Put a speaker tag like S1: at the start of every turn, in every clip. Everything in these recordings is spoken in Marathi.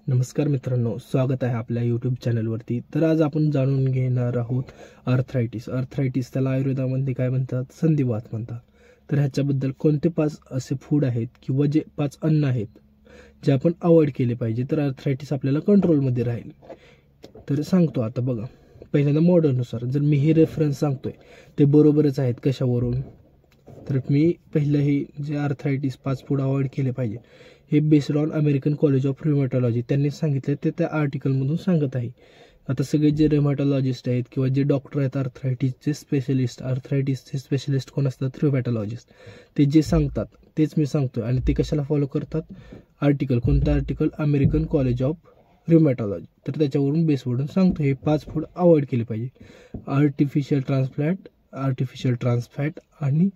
S1: नमस्कार मित्रांनो, स्वागत आहे आपल्या यूट्यूब चॅनलवरती। तर आज आपण जाणून घेणार आहोत अर्थरायटिस त्याला आयुर्वेदामध्ये काय म्हणतात, संधिवात म्हणतात। तर ह्याच्याबद्दल कोणते 5 असे फूड आहेत किंवा जे 5 अन्न आहेत जे आपण अवॉइड केले पाहिजे तर अर्थरायटिस आपल्याला कंट्रोलमध्ये राहील। तर सांगतो आता बघा, पहिल्यांदा मॉडर्ननुसार जर मी हे रेफरन्स सांगतोय ते बरोबरच आहेत कशावरून, तर मी पहिलं हे जे अर्थरायटिस 5 फूड अवॉइड केले पाहिजे हे based on American college of rheumatology त्यांनी सांगितले, ते त्या आर्टिकलमधून सांगत आहे। आता सगळे जे रिमॅटॉलॉजिस्ट आहेत किंवा जे डॉक्टर आहेत अर्थरायटिसचे स्पेशलिस्ट कोण असतात, रिमॅटॉलॉजिस्ट, ते जे सांगतात तेच मी सांगतोय। आणि ते कशाला फॉलो करतात, आर्टिकल, कोणतं आर्टिकल, अमेरिकन कॉलेज ऑफ रिमॅटॉलॉजी, तर त्याच्यावरून बेसवरून सांगतो हे 5 फूड अवॉइड केले पाहिजे। आर्टिफिशियल ट्रान्सफॅट आणि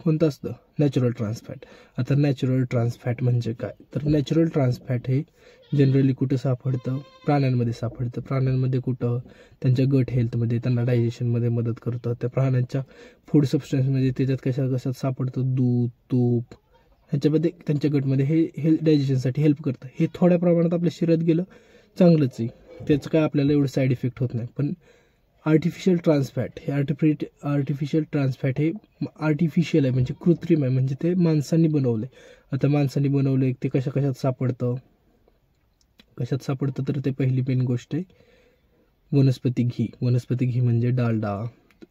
S1: कोणतं असतं, नॅचरल ट्रान्सफॅट। आता नॅचरल ट्रान्सफॅट म्हणजे काय, तर नॅचरल ट्रान्सफॅट हे जनरली कुठं सापडतं, प्राण्यांमध्ये सापडतं। प्राण्यांमध्ये कुठं, त्यांच्या गट हेल्थमध्ये, त्यांना डायजेशनमध्ये मदत करतं। त्या प्राण्यांच्या फूड सबस्टन्समध्ये त्याच्यात कशात सापडतं, दूध, तूप, ह्याच्यामध्ये त्यांच्या गटमध्ये हे डायजेशनसाठी हेल्प करतं। हे थोड्या प्रमाणात आपल्या शरीरात गेलं चांगलंच आहे, त्याचं काय आपल्याला एवढं साईड इफेक्ट होत नाही। पण आर्टिफिशियल ट्रान्सफॅट हे आर्टिफिशियल आहे, म्हणजे कृत्रिम आहे, म्हणजे ते माणसांनी बनवलं आहे। आता माणसांनी बनवलं आहे ते कशात सापडतं तर ते पहिली मेन गोष्ट आहे वनस्पती घी म्हणजे डालडा।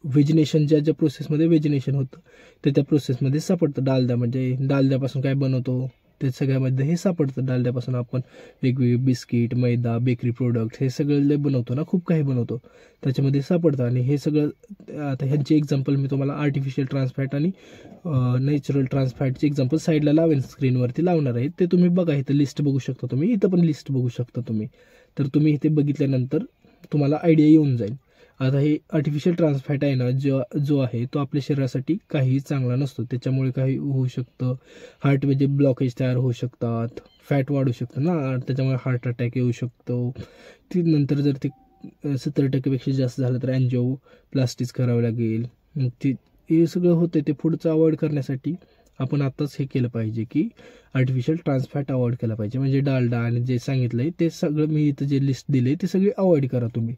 S1: वेजिनेशन ज्या प्रोसेसमध्ये वेजिनेशन होतं त्या प्रोसेसमध्ये सापडतं। डालडा म्हणजे डालड्यापासून काय बनवतो ते सगळ्यामध्ये हे सापडतं। डालड्यापासून आपण वेगवेगळे बिस्किट, मैदा, बेकरी प्रोडक्ट हे सगळं बनवतो ना, खूप काही बनवतो, त्याच्यामध्ये सापडतं। आणि हे सगळं, आता ह्यांचे एक्झाम्पल मी तुम्हाला आर्टिफिशियल ट्रान्सफॅट आणि नॅचरल ट्रान्सफॅटचे एक्झाम्पल साईडला लावेन, स्क्रीनवरती लावणार आहे, ते तुम्ही बघा, इथं लिस्ट बघू शकता तुम्ही, इथं पण लिस्ट बघू शकता तुम्ही। तर तुम्ही इथे बघितल्यानंतर तुम्हाला आयडिया येऊन जाईल। आता हे आर्टिफिशियल ट्रान्सफॅट आहे ना, जो आहे तो आपल्या शरीरासाठी काही चांगला नसतो। त्याच्यामुळे काही होऊ शकतं, हार्टमध्ये ब्लॉकेज तयार होऊ शकतात, फॅट वाढू शकतं ना, त्याच्यामुळे हार्ट अटॅक येऊ शकतो। ती नंतर जर ते 70% जास्त झालं तर अँजिओप्लास्टीज करावं लागेल। मग हे सगळं होतं, ते पुढचं अवॉइड करण्यासाठी आपण आत्ताच हे केलं पाहिजे की आर्टिफिशियल ट्रान्सफॅट अवॉइड केला पाहिजे, म्हणजे डालडा आणि जे सांगितलंय ते सगळं, मी इथं जे लिस्ट दिली ते सगळे अवॉइड करा तुम्ही।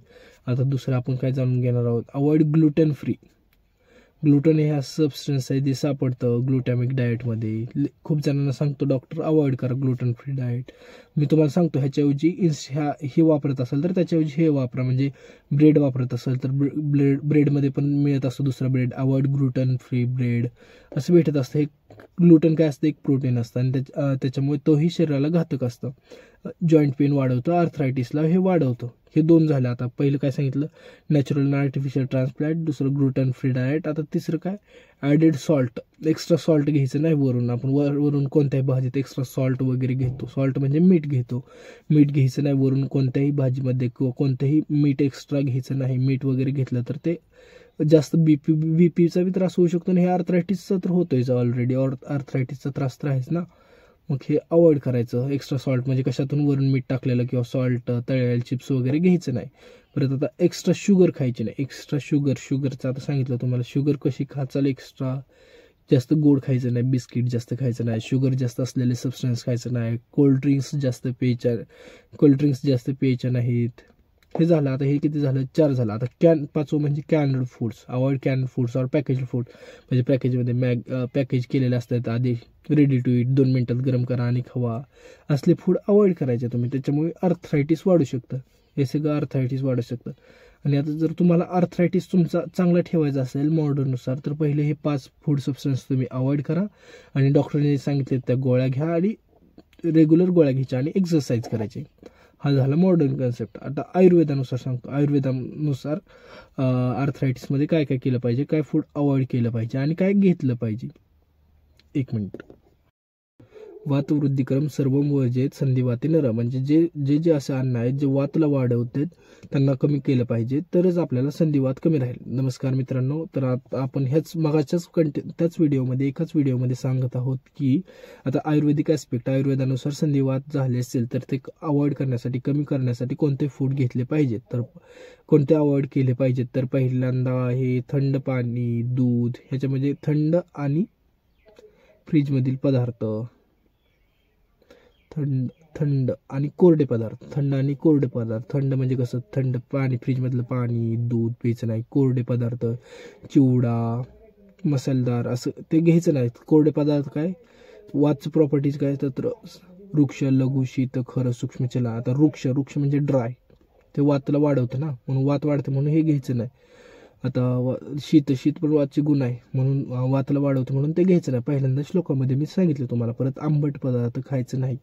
S1: आता दुसरं आपण काय जाणून घेणार आहोत, अवॉइड ग्लुटेन फ्री। ग्लुटेन हे सबस्टन्स आहे जे सापडतं ग्लुटॅमिक डाएटमध्ये। खूप जणांना सांगतो डॉक्टर अवॉइड करा ग्लुटेन फ्री डाएट, मी तुम्हाला सांगतो ह्याच्याऐवजी हे वापरत असेल तर त्याच्याऐवजी हे वापरा, म्हणजे ब्रेड वापरत असेल तर ब्रेडमध्ये पण मिळत असतो दुसरा bread, avoid gluten free bread असं भेटत असतं। हे ग्लुटेन काय असतं, एक प्रोटीन असतं आणि त्याच्यामुळे तोही शरीराला घातक असतं, जॉईंट पेन वाढवतं, अर्थरायटिसला हे वाढवतं। हे 2 झालं। आता पहिलं काय सांगितलं, नॅचरल आणि आर्टिफिशियल ट्रान्सप्लांट, दुसरं ग्लुटेन फ्री डाएट। आता तिसरं काय, ॲडेड सॉल्ट, एक्स्ट्रा सॉल्ट घ्यायचं नाही वरून। आपण वरून कोणत्याही भाजीत एक्स्ट्रा सॉल्ट वगैरे घेतो, सॉल्ट म्हणजे मीठ घेतो, मीठ घ्यायचं नाही वरून कोणत्याही भाजीमध्ये, किंवा कोणतंही मीठ एक्स्ट्रा घ्यायचं नाही। मीठ वगैरे घेतलं तर ते जास्त बीपीचा बी त्रास होऊ शकतो, आणि हे अर्थरायटिसचा तर होतोयच ऑलरेडी, अर्थरायटिसचा त्रास तर आहेच ना। मग हे अवॉइड करायचं, एक्स्ट्रा सॉल्ट म्हणजे कशातून वरून मीठ टाकलेलं किंवा सॉल्ट, तळलेले चिप्स वगैरे घ्यायचं नाही। परत आता एक्स्ट्रा शुगर खायची नाही, एक्स्ट्रा शुगरचं आता सांगितलं तुम्हाला, शुगर कशी खाचाल, एक्स्ट्रा जास्त गोड खायचं नाही, बिस्किट जास्त खायचं नाही, शुगर जास्त असलेले सबस्टन्स खायचं नाही, कोल्ड्रिंक्स जास्त प्यायच्या नाहीत। हे झालं। आता हे किती झालं, 4 झालं। आता 5वं म्हणजे kind foods, avoid kind foods और पॅकेज फूड, म्हणजे पॅकेजमध्ये पॅकेज केलेले असतात, आधी रेडी टू ईट, 2 मिनिटात गरम करा आणि खावा, असले फूड अवॉइड करायचे तुम्ही, त्याच्यामुळे अर्थरायटिस वाढू शकतं, हे सगळं अर्थरायटिस वाढू शकतं। आणि आता जर तुम्हाला अर्थरायटिस तुमचा चांगला ठेवायचा असेल मॉडर्ननुसार, तर पहिले हे 5 फूड सबस्टन्स तुम्ही अवॉइड करा, आणि डॉक्टरने सांगितले त्या गोळ्या घ्या, आणि रेग्युलर गोळ्या घ्यायच्या आणि एक्सरसाइज करायची। हा झाला मॉडर्न कन्सेप्ट। आता आयुर्वेदानुसार सांगतो, आयुर्वेदानुसार अर्थरायटिसमध्ये काय काय केलं पाहिजे, काय फूड अवॉइड केलं पाहिजे आणि काय घेतलं पाहिजे। 1 मिनिट। वातवृद्धिक्रम सर्वम वर्जेत संधिवाते नरम, म्हणजे जे असे अन्न आहेत जे वातला वाढवतात त्यांना कमी केलं पाहिजे, तरच आपल्याला संधिवात कमी राहील। नमस्कार मित्रांनो, तर आपण ह्याच मगाच्याच एकाच व्हिडिओमध्ये सांगत आहोत की आता आयुर्वेदिक ॲस्पेक्ट, आयुर्वेदानुसार संधिवात झाले असेल तर ते अवॉइड करण्यासाठी, कमी करण्यासाठी कोणते फूड घेतले पाहिजेत, तर कोणते अवॉइड केले पाहिजेत, तर पहिल्यांदा हे थंड पाणी, दूध, ह्याच्यामध्ये थंड आणि फ्रीजमधील पदार्थ, थंड आणि कोरडे पदार्थ. थंड आणि कोरडे पदार्थ. थंड म्हणजे कसं, थंड पाणी, फ्रीजमधलं पाणी, दूध प्यायचं नाही. कोरडे पदार्थ, चिवडा, मसालेदार असं ते घ्यायचं नाही. कोरडे पदार्थ काय, वातचं प्रॉपर्टीज काय तर वृक्ष, लघु, शीत, खरं, सूक्ष्म, चला. आता वृक्ष म्हणजे ड्राय, ते वातला वाढवतं ना, म्हणून वात वाढते म्हणून हे घ्यायचं नाही. आता शीत पण वातचे गुण आहे म्हणून वातला वाढवतं म्हणून ते घ्यायचं नाही. पहिल्यांदा श्लोकामध्ये मी सांगितलं तुम्हाला. परत आंबट पदार्थ खायचं नाही.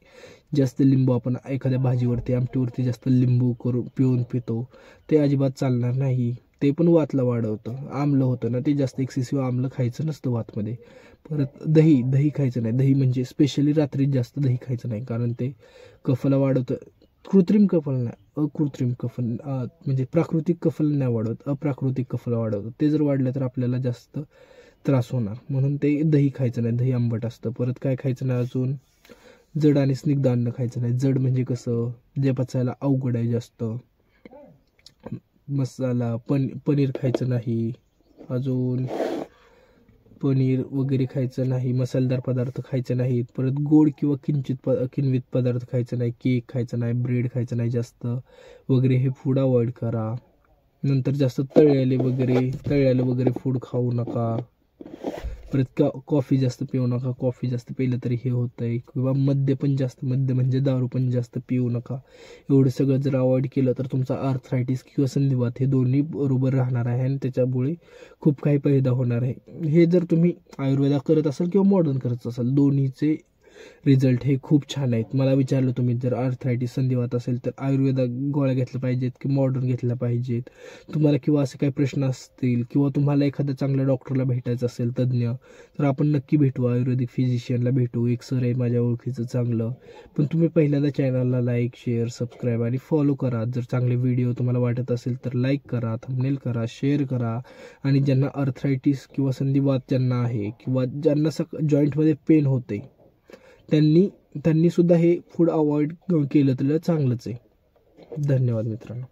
S1: जास्त लिंबू, आपण एखाद्या भाजीवरती, आमटीवरती जास्त लिंबू करून पितो, ते अजिबात चालणार नाही. ते पण वातला वाढवतं. आम्ल होतं ना, ते जास्त एक्सेसिव्ह आम्ल खायचं नसतं वातमध्ये. परत दही खायचं नाही. दही म्हणजे स्पेशली रात्री जास्त दही खायचं नाही, कारण ते कफला वाढवतं. कृत्रिम कफल नाही, अकृत्रिम कफल, म्हणजे प्राकृतिक कफल नाही वाढवत, अप्राकृतिक कफल वाढवतं. ते जर वाढलं तर आपल्याला जास्त त्रास होणार, म्हणून ते दही खायचं नाही. दही आंबट असतं. परत काय खायचं नाही अजून, जड आणि स्निग्ध अन्न खायचं नाही. जड म्हणजे कसं, जे पचायला अवघड आहे जास्त. मसाला, पनीर खायचं नाही. अजून पनीर वगैरे खायचं नाही. मसालेदार पदार्थ खायचे नाहीत. परत गोड किंवा किण्वित पदार्थ खायचं नाही. केक खायचं नाही. ब्रेड खायचं नाही जास्त वगैरे. हे फूड अवॉइड करा. नंतर जास्त तळलेले वगैरे फूड खाऊ नका. परत कॉफी जास्त पिऊ नका. कॉफी जास्त पिलं तरी हे होतंय. किंवा मद्य म्हणजे दारू पण जास्त पिऊ नका. एवढं सगळं जर अवॉइड केलं तर तुमचा आर्थरायटिस किंवा संधिवात हे दोन्ही बरोबर राहणार आहे आणि त्याच्यामुळे खूप काही फायदा होणार आहे. हे जर तुम्ही आयुर्वेदा करत असाल किंवा मॉडर्न करत असाल, दोन्हीचे रिझल्ट हे खूप छान आहेत. मला विचारलं तुम्ही, जर आर्थरायटिस, संधिवात असेल तर आयुर्वेदा गोळ्या घेतल्या पाहिजेत की मॉडर्न घेतल्या पाहिजेत, तुम्हाला किंवा असे काही प्रश्न असतील किंवा तुम्हाला एखाद्या चांगल्या डॉक्टरला भेटायचं असेल, तज्ज्ञ, तर आपण नक्की भेटू. आयुर्वेदिक फिजिशियनला भेटू. एक सर आहे माझ्या ओळखीचं चांगलं. पण तुम्ही पहिल्यांदा चॅनलला लाईक, शेअर, सबस्क्राईब आणि फॉलो करा. जर चांगले व्हिडिओ तुम्हाला वाटत असेल तर लाईक करा, थंबनेल करा, शेअर करा. आणि ज्यांना आर्थरायटिस किंवा संधिवात ज्यांना आहे किंवा ज्यांना जॉईंटमध्ये पेन होते, त्यांनी सुद्धा हे फूड अवॉइड केलं तर चांगलंच आहे. धन्यवाद मित्रांनो.